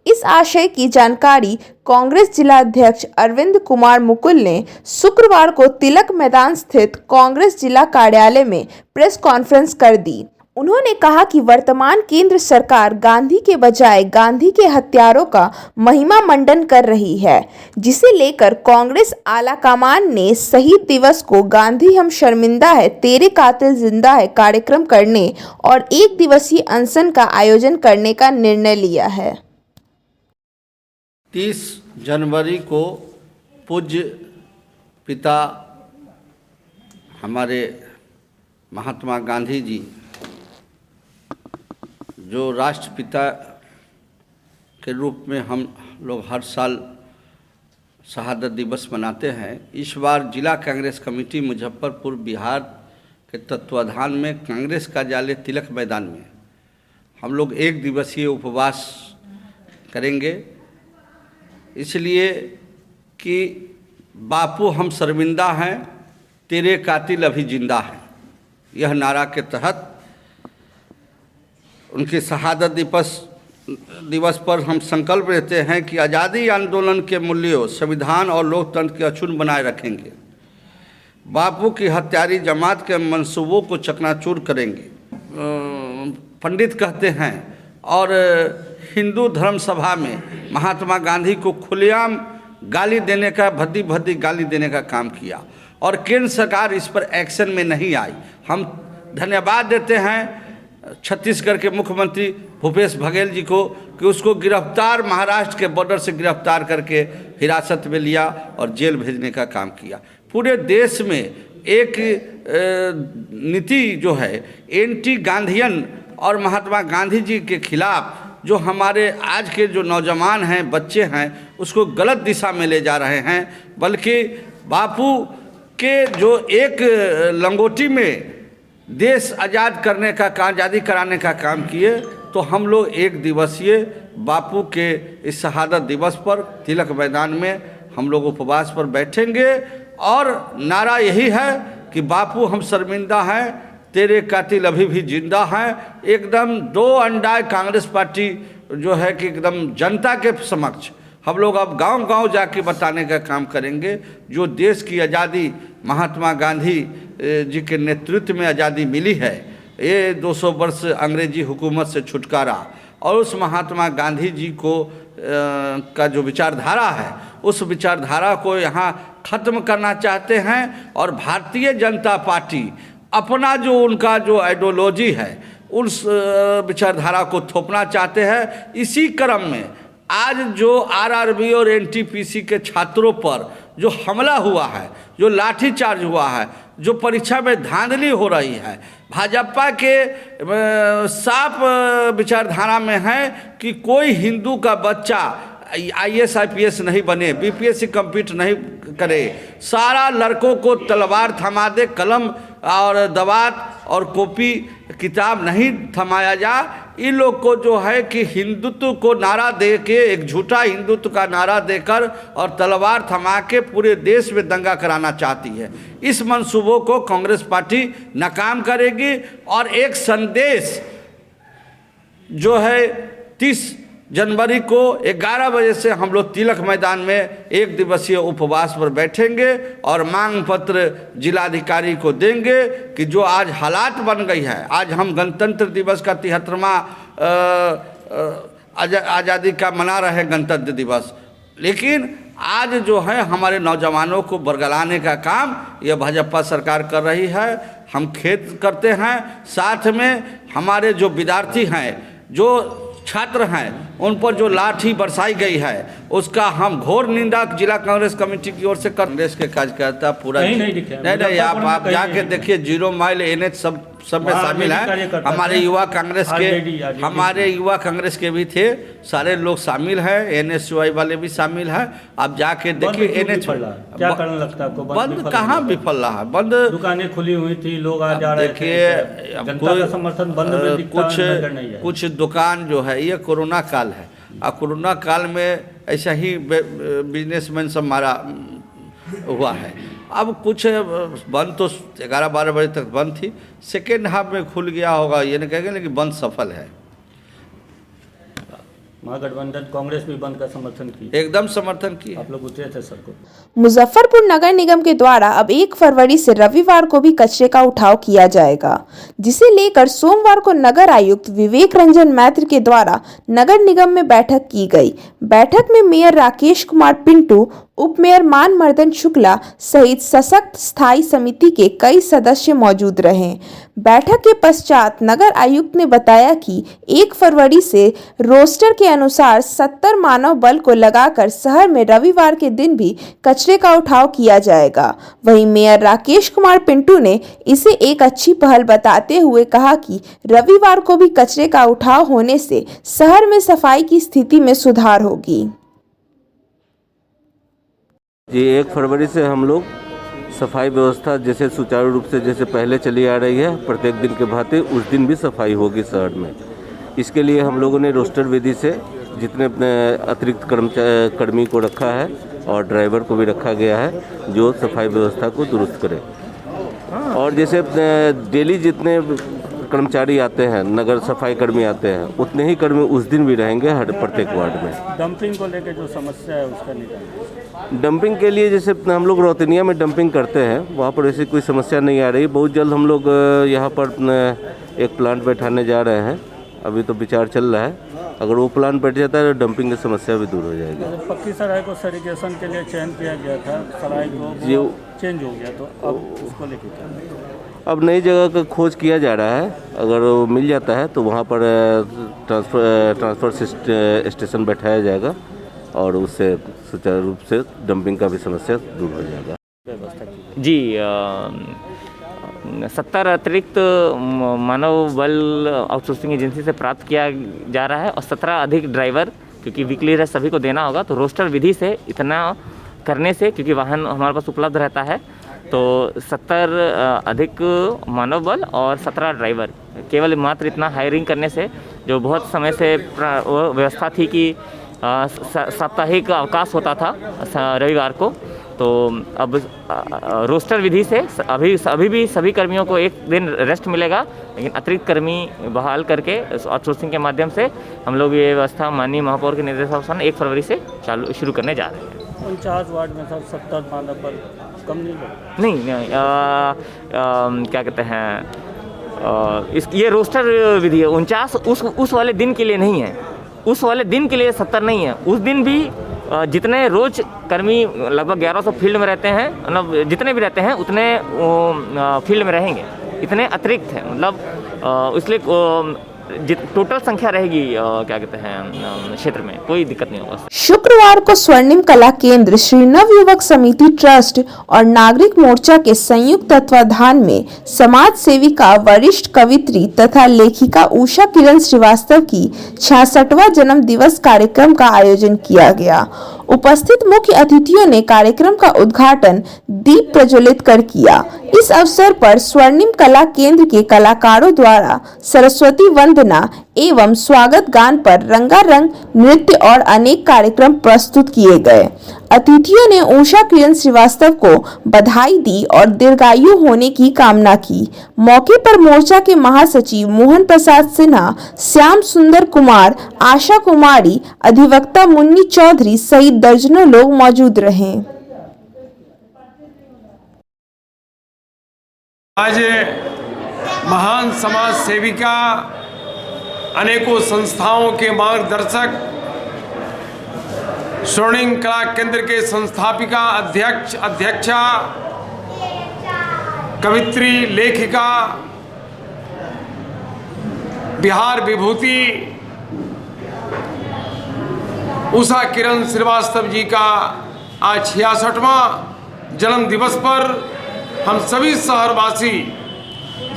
इस आशय की जानकारी कांग्रेस जिला अध्यक्ष अरविंद कुमार मुकुल ने शुक्रवार को तिलक मैदान स्थित कांग्रेस जिला कार्यालय में प्रेस कॉन्फ्रेंस कर दी। उन्होंने कहा कि वर्तमान केंद्र सरकार गांधी के बजाय गांधी के हत्यारों का महिमा मंडन कर रही है, जिसे लेकर कांग्रेस आलाकमान ने शहीद दिवस को गांधी हम शर्मिंदा है तेरे कातिल जिंदा है कार्यक्रम करने और 1 दिवसीय अनशन का आयोजन करने का निर्णय लिया है। 30 जनवरी को पूज्य पिता हमारे महात्मा गांधी जी, जो राष्ट्रपिता के रूप में हम लोग हर साल शहादत दिवस मनाते हैं, इस बार जिला कांग्रेस कमेटी मुजफ्फरपुर बिहार के तत्वाधान में कांग्रेस कार्यालय तिलक मैदान में हम लोग 1 दिवसीय उपवास करेंगे, इसलिए कि बापू हम शर्मिंदा हैं तेरे कातिल अभी जिंदा हैं, यह नारा के तहत उनके शहादत दिवस पर हम संकल्प लेते हैं कि आज़ादी आंदोलन के मूल्यों, संविधान और लोकतंत्र के अक्षुण्ण बनाए रखेंगे, बापू की हत्यारी जमात के मंसूबों को चकनाचूर करेंगे। पंडित कहते हैं और हिंदू धर्म सभा में महात्मा गांधी को खुलेआम गाली देने का, भद्दी भद्दी गाली देने का काम किया और केंद्र सरकार इस पर एक्शन में नहीं आई। हम धन्यवाद देते हैं छत्तीसगढ़ के मुख्यमंत्री भूपेश बघेल जी को कि उसको गिरफ्तार, महाराष्ट्र के बॉर्डर से गिरफ्तार करके हिरासत में लिया और जेल भेजने का काम किया। पूरे देश में एक नीति जो है एंटी गांधीयन और महात्मा गांधी जी के खिलाफ जो हमारे आज के जो नौजवान हैं, बच्चे हैं, उसको गलत दिशा में ले जा रहे हैं, बल्कि बापू के जो एक लंगोटी में देश आज़ाद करने का, आज़ादी कराने का काम किए, तो हम लोग 1 दिवसीय बापू के इस शहादत दिवस पर तिलक मैदान में हम लोग उपवास पर बैठेंगे और नारा यही है कि बापू हम शर्मिंदा हैं तेरे कातिल अभी भी जिंदा हैं। एकदम 2 अंडा कांग्रेस पार्टी जो है कि एकदम जनता के समक्ष हम लोग अब गांव-गांव जाके बताने का काम करेंगे। जो देश की आज़ादी महात्मा गांधी जी के नेतृत्व में आज़ादी मिली है, ये 200 वर्ष अंग्रेजी हुकूमत से छुटकारा और उस महात्मा गांधी जी को का जो विचारधारा है, उस विचारधारा को यहाँ खत्म करना चाहते हैं और भारतीय जनता पार्टी अपना जो उनका जो आइडियोलॉजी है उस विचारधारा को थोपना चाहते हैं। इसी क्रम में आज जो आरआरबी और एनटीपीसी के छात्रों पर जो हमला हुआ है, जो लाठीचार्ज हुआ है, जो परीक्षा में धांधली हो रही है, भाजपा के साफ विचारधारा में है कि कोई हिंदू का बच्चा IAS IPS नहीं बने, BPSC कम्पीट नहीं करे, सारा लड़कों को तलवार थमा दे, कलम और दवात और कॉपी किताब नहीं थमाया जा। इन लोग को जो है कि हिंदुत्व को नारा दे के, एक झूठा हिंदुत्व का नारा देकर और तलवार थमा के पूरे देश में दंगा कराना चाहती है। इस मंसूबों को कांग्रेस पार्टी नाकाम करेगी और एक संदेश जो है 30 जनवरी को 11 बजे से हम लोग तिलक मैदान में 1 दिवसीय उपवास पर बैठेंगे और मांग पत्र जिलाधिकारी को देंगे कि जो आज हालात बन गई है। आज हम गणतंत्र दिवस का 73वां आज़ादी का मना रहे हैं गणतंत्र दिवस, लेकिन आज जो है हमारे नौजवानों को बरगलाने का काम यह भाजपा सरकार कर रही है। हम खेद करते हैं। साथ में हमारे जो विद्यार्थी हैं, जो छात्र हैं, उन पर जो लाठी बरसाई गई है उसका हम घोर निंदा जिला कांग्रेस कमेटी की ओर से कांग्रेस के कार्यकर्ता पूरा नहीं आप जाके देखिए 0 माइल NH सब में शामिल है। हमारे युवा कांग्रेस के भी थे, सारे लोग शामिल हैं, NSUI वाले भी शामिल हैं। आप जाके देखिए NH क्या कारण लगता है आपको? बंद कहाँ विफल रहा है? बंद दुकानें खुली हुई थी, लोग आ जा रहे थे, जनता का समर्थन बंद में दिखता नहीं है। कुछ दुकान जो है, ये कोरोना काल है और कोरोना काल में ऐसा ही बिजनेसमैन सब मारा हुआ है। अब कुछ बंद तो 11-12 बजे तक बंद थी, सेकेंड हाफ में खुल गया होगा, ये नहीं कहेंगे, लेकिन बंद सफल है। महागठबंधन कांग्रेस भी बंद का समर्थन की, एकदम समर्थन की। आप लोग उतरे थे सर को। मुजफ्फरपुर नगर निगम के द्वारा अब 1 फरवरी से रविवार को भी कचरे का उठाव किया जाएगा, जिसे लेकर सोमवार को नगर आयुक्त विवेक रंजन मैत्र के द्वारा नगर निगम में बैठक की गई। बैठक में मेयर राकेश कुमार पिंटू, उप मेयर मान मर्दन शुक्ला सहित सशक्त स्थायी समिति के कई सदस्य मौजूद रहे। बैठक के पश्चात नगर आयुक्त ने बताया कि 1 फरवरी से रोस्टर के अनुसार 70 मानव बल को लगाकर शहर में रविवार के दिन भी कचरे का उठाव किया जाएगा। वहीं मेयर राकेश कुमार पिंटू ने इसे एक अच्छी पहल बताते हुए कहा कि रविवार को भी कचरे का उठाव होने से शहर में सफाई की स्थिति में सुधार होगी। ये 1 फरवरी से हम लोग सफाई व्यवस्था जैसे सुचारू रूप से जैसे पहले चली आ रही है, प्रत्येक दिन के भांति उस दिन भी सफाई होगी शहर में। इसके लिए हम लोगों ने रोस्टर विधि से जितने अपने अतिरिक्त कर्मी को रखा है और ड्राइवर को भी रखा गया है जो सफाई व्यवस्था को दुरुस्त करे। और जैसे डेली जितने कर्मचारी आते हैं, नगर सफाई कर्मी आते हैं, उतने ही कर्मी उस दिन भी रहेंगे हर प्रत्येक वार्ड में। डंपिंग को लेकर जो समस्या है उसका निदान, डंपिंग के लिए जैसे हम लोग रौतनिया में डंपिंग करते हैं, वहाँ पर ऐसी कोई समस्या नहीं आ रही। बहुत जल्द हम लोग यहाँ पर एक प्लांट बैठाने जा रहे हैं, अभी तो विचार चल रहा है। अगर वो प्लांट बैठ जाता है तो डंपिंग की समस्या भी दूर हो जाएगी। पक्की सराय को सेग्रीगेशन के लिए चयन किया गया था, सराय को चेंज हो गया, तो अब उसको लेकर अब नई जगह का खोज किया जा रहा है। अगर वो मिल जाता है तो वहाँ पर ट्रांसफ़र स्टेशन बैठाया जाएगा और उससे सुचारू रूप से डंपिंग का भी समस्या दूर हो जाएगा। जी 70 अतिरिक्त मानव बल आउटसोर्सिंग एजेंसी से प्राप्त किया जा रहा है और 17 अधिक ड्राइवर, क्योंकि वीकली रेस्ट सभी को देना होगा, तो रोस्टर विधि से इतना करने से, क्योंकि वाहन हमारे पास उपलब्ध रहता है, तो 70 अधिक मानव बल और 17 ड्राइवर, केवल मात्र इतना हायरिंग करने से, जो बहुत समय से व्यवस्था थी कि साप्ताहिक अवकाश होता था रविवार को, तो अब रोस्टर विधि से अभी भी सभी कर्मियों को एक दिन रेस्ट मिलेगा, लेकिन अतिरिक्त कर्मी बहाल करके आउटसोर्सिंग के माध्यम से हम लोग ये व्यवस्था माननीय महापौर के निर्देशानुसार 1 फरवरी से शुरू करने जा रहे हैं। 49 वार्ड में सर 70 मानव बल कम नहीं, क्या कहते हैं, ये रोस्टर विधि है। 49 उस वाले दिन के लिए नहीं है, उस वाले दिन के लिए 70 नहीं है। उस दिन भी जितने रोज कर्मी लगभग 1100 फील्ड में रहते हैं, मतलब जितने भी रहते हैं उतने फील्ड में रहेंगे, इतने अतिरिक्त है, मतलब इसलिए टोटल संख्या रहेगी क्या कहते हैं क्षेत्र में, कोई दिक्कत नहीं होगा। शुक्रवार को स्वर्णिम कला केंद्र श्री नवयुवक समिति ट्रस्ट और नागरिक मोर्चा के संयुक्त तत्वाधान में समाज सेविका वरिष्ठ कवित्री तथा लेखिका उषा किरण श्रीवास्तव की 66वां जन्म दिवस कार्यक्रम का आयोजन किया गया। उपस्थित मुख्य अतिथियों ने कार्यक्रम का उद्घाटन दीप प्रज्वलित कर किया। इस अवसर पर स्वर्णिम कला केंद्र के कलाकारों द्वारा सरस्वती वंदना एवं स्वागत गान पर रंगारंग नृत्य और अनेक कार्यक्रम प्रस्तुत किए गए। अतिथियों ने उषा किरण श्रीवास्तव को बधाई दी और दीर्घायु होने की कामना की। मौके पर मोर्चा के महासचिव मोहन प्रसाद सिन्हा, श्याम सुंदर कुमार, आशा कुमारी, अधिवक्ता मुन्नी चौधरी सहित दर्जनों लोग मौजूद रहे। आज महान समाज सेविका, अनेकों संस्थाओं के मार्गदर्शक, स्वर्णिम कला केंद्र के संस्थापिका, अध्यक्षा, कवित्री, लेखिका, बिहार विभूति उषा किरण श्रीवास्तव जी का आज 66वां जन्म दिवस पर हम सभी शहरवासी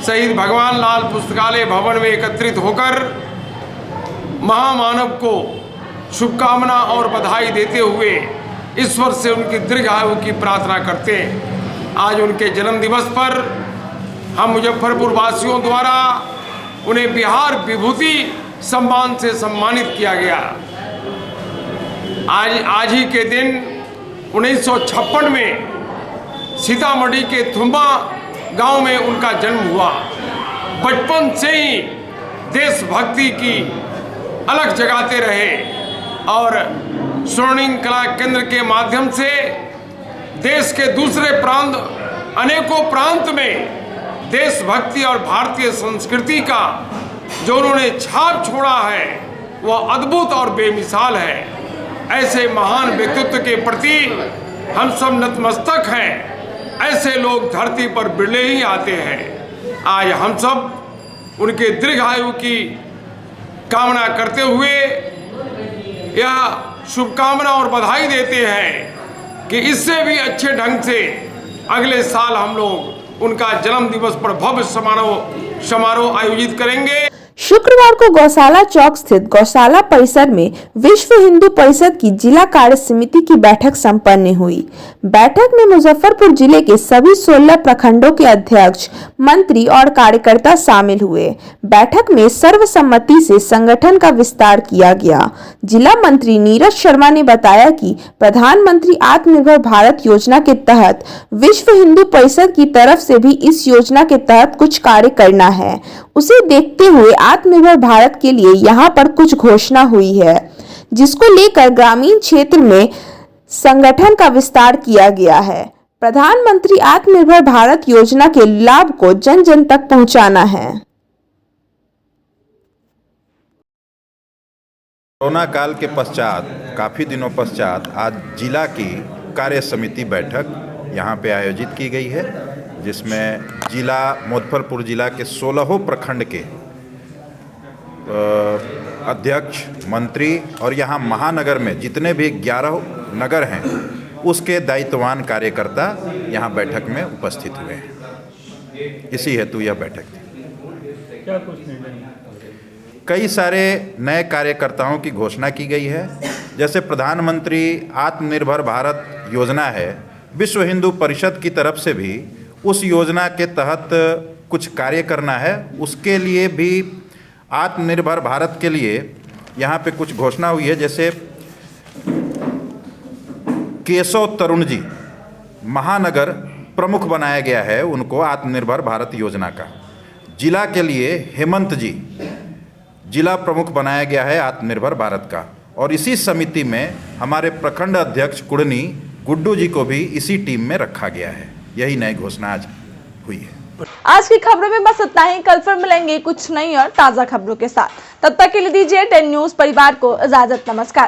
शहीद भगवान लाल पुस्तकालय भवन में एकत्रित होकर महामानव को शुभकामना और बधाई देते हुए ईश्वर से उनकी दीर्घायु की प्रार्थना करते हैं। आज उनके जन्म दिवस पर हम मुजफ्फरपुर वासियों द्वारा उन्हें बिहार विभूति सम्मान से सम्मानित किया गया। आज ही के दिन 1956 में सीतामढ़ी के थुम्बा गांव में उनका जन्म हुआ। बचपन से ही देशभक्ति की अलग जगाते रहे और स्वर्णिम कला केंद्र के माध्यम से देश के दूसरे प्रांत, अनेकों प्रांत में देशभक्ति और भारतीय संस्कृति का जो उन्होंने छाप छोड़ा है वह अद्भुत और बेमिसाल है। ऐसे महान व्यक्तित्व के प्रति हम सब नतमस्तक हैं। ऐसे लोग धरती पर बिरले ही आते हैं। आज हम सब उनके दीर्घायु की कामना करते हुए यह शुभकामना और बधाई देते हैं कि इससे भी अच्छे ढंग से अगले साल हम लोग उनका जन्म दिवस पर भव्य समारोह आयोजित करेंगे। शुक्रवार को गौशाला चौक स्थित गौशाला परिसर में विश्व हिंदू परिषद की जिला कार्य समिति की बैठक संपन्न हुई। बैठक में मुजफ्फरपुर जिले के सभी 16 प्रखंडों के अध्यक्ष, मंत्री और कार्यकर्ता शामिल हुए। बैठक में सर्वसम्मति से संगठन का विस्तार किया गया। जिला मंत्री नीरज शर्मा ने बताया कि प्रधानमंत्री आत्मनिर्भर भारत योजना के तहत विश्व हिंदू परिषद की तरफ से भी इस योजना के तहत कुछ कार्य करना है। उसे देखते हुए आत्मनिर्भर भारत के लिए यहाँ पर कुछ घोषणा हुई है, जिसको लेकर ग्रामीण क्षेत्र में संगठन का विस्तार किया गया है। प्रधानमंत्री आत्मनिर्भर भारत योजना के लाभ को जन जन तक पहुंचाना है। कोरोना काल के पश्चात काफ़ी दिनों पश्चात आज जिला की कार्य समिति बैठक यहाँ पे आयोजित की गई है, जिसमें जिला मुजफ्फरपुर जिला के 16 प्रखंड के अध्यक्ष, मंत्री और यहाँ महानगर में जितने भी 11 नगर हैं उसके दायित्ववान कार्यकर्ता यहाँ बैठक में उपस्थित हुए हैं। इसी हेतु यह बैठक थी। क्या कुछ निर्णय? कई सारे नए कार्यकर्ताओं की घोषणा की गई है। जैसे प्रधानमंत्री आत्मनिर्भर भारत योजना है, विश्व हिंदू परिषद की तरफ से भी उस योजना के तहत कुछ कार्य करना है। उसके लिए भी आत्मनिर्भर भारत के लिए यहाँ पे कुछ घोषणा हुई है। जैसे केशव तरुण जी महानगर प्रमुख बनाया गया है उनको आत्मनिर्भर भारत योजना का। जिला के लिए हेमंत जी जिला प्रमुख बनाया गया है आत्मनिर्भर भारत का। और इसी समिति में हमारे प्रखंड अध्यक्ष कुड़नी गुड्डू जी को भी इसी टीम में रखा गया है। यही नई घोषणा आज हुई है। आज की खबरों में बस इतना ही। कल फिर मिलेंगे कुछ नई और ताजा खबरों के साथ। तब तक के लिए दीजिए 10 न्यूज़ परिवार को इजाजत। नमस्कार।